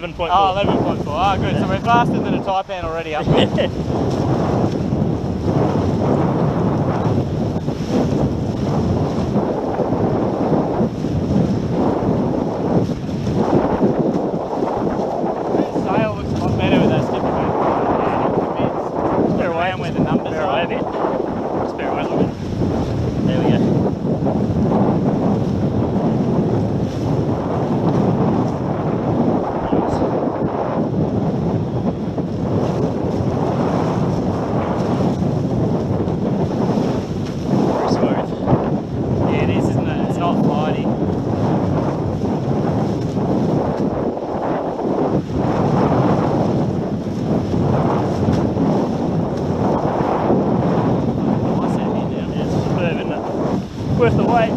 11.4. Oh, 11.4. Oh, good. So we're faster than a Taipan already up there. Sail looks a lot better with that sticky back. Just bear away where the numbers bear are. away a bit. Just bear away a little bit. There we go. Very smooth. Yeah, it is, isn't it? It's not flighty. Nice out here now. Yeah, it's superb, isn't it? Worth the wait.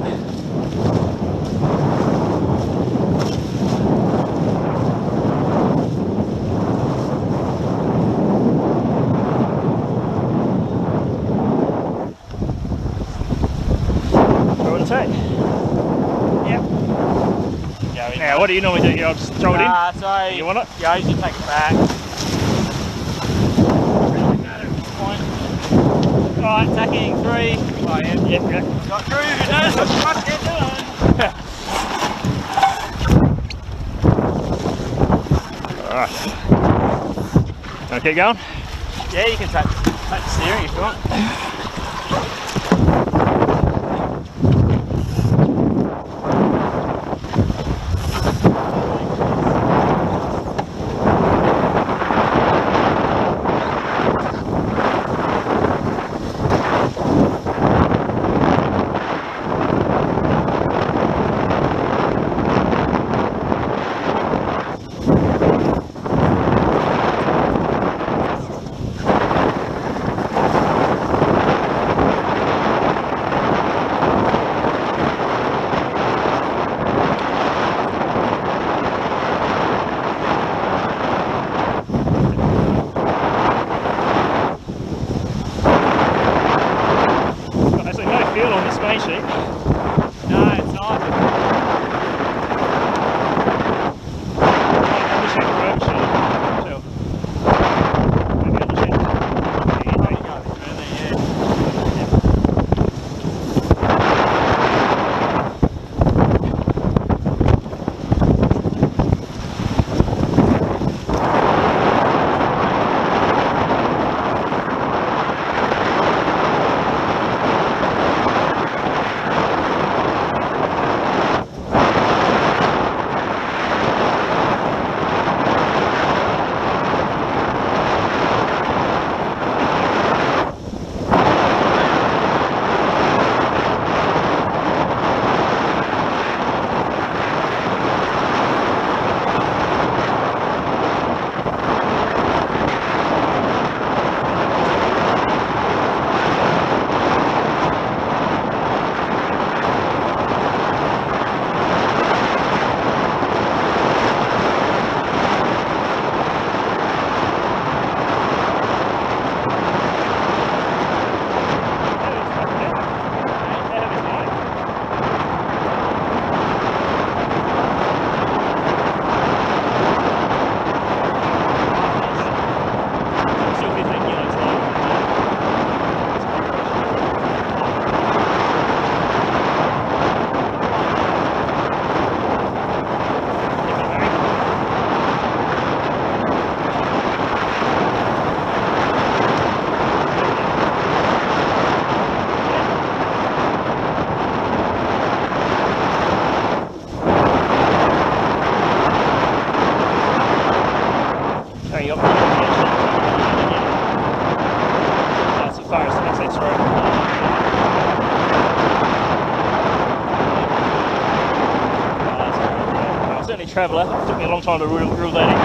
Throw it a take. Yep. Now, what do you normally do here? I'll just throw it in. So You want it? Yeah, you take it back. Really matter at this point. Right, tacking 3. Oh, yeah. Yep, Got through, who knows what they're doing? Alright. Want to keep going? Yeah, you can touch the steering if you want. Got actually no fuel on this main sheet. No, it's not. Undershoot the road sheet. So, maybe undershoot. That's as far as the next exit road. I'll certainly traveller. It took me a long time to rule that in.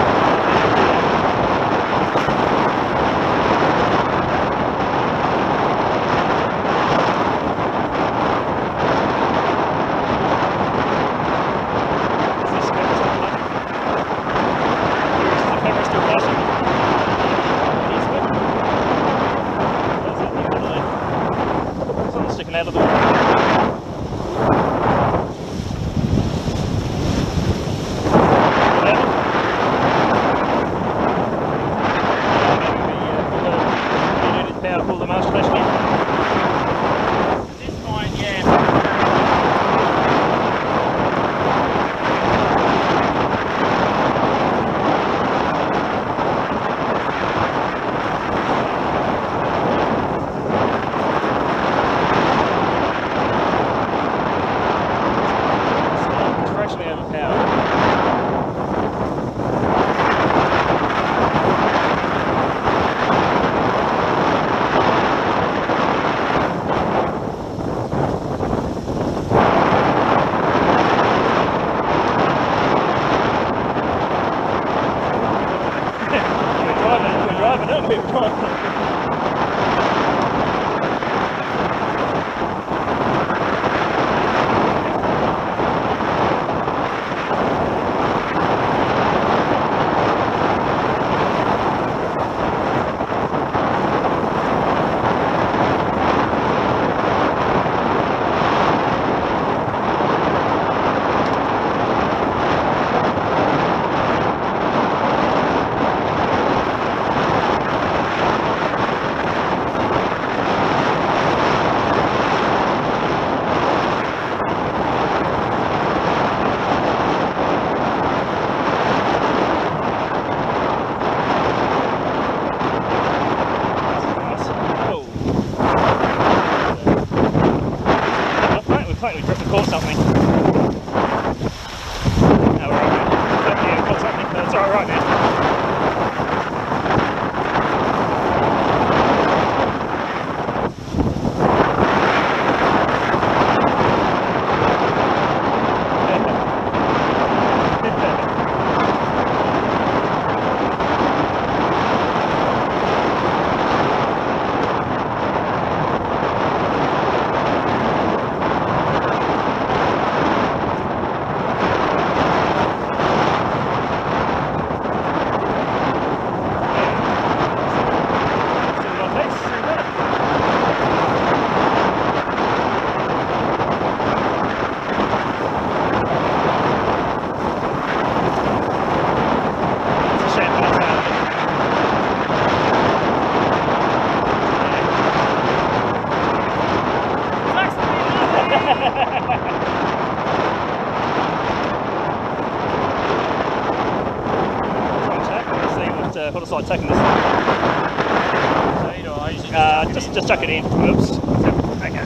Sticking out of the start moving on. I think we caught something. No, we're right now. Yeah, we caught something. That's alright right now. What was I taking this? Just chuck it in. Oops. Okay.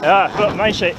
啊，不，慢些。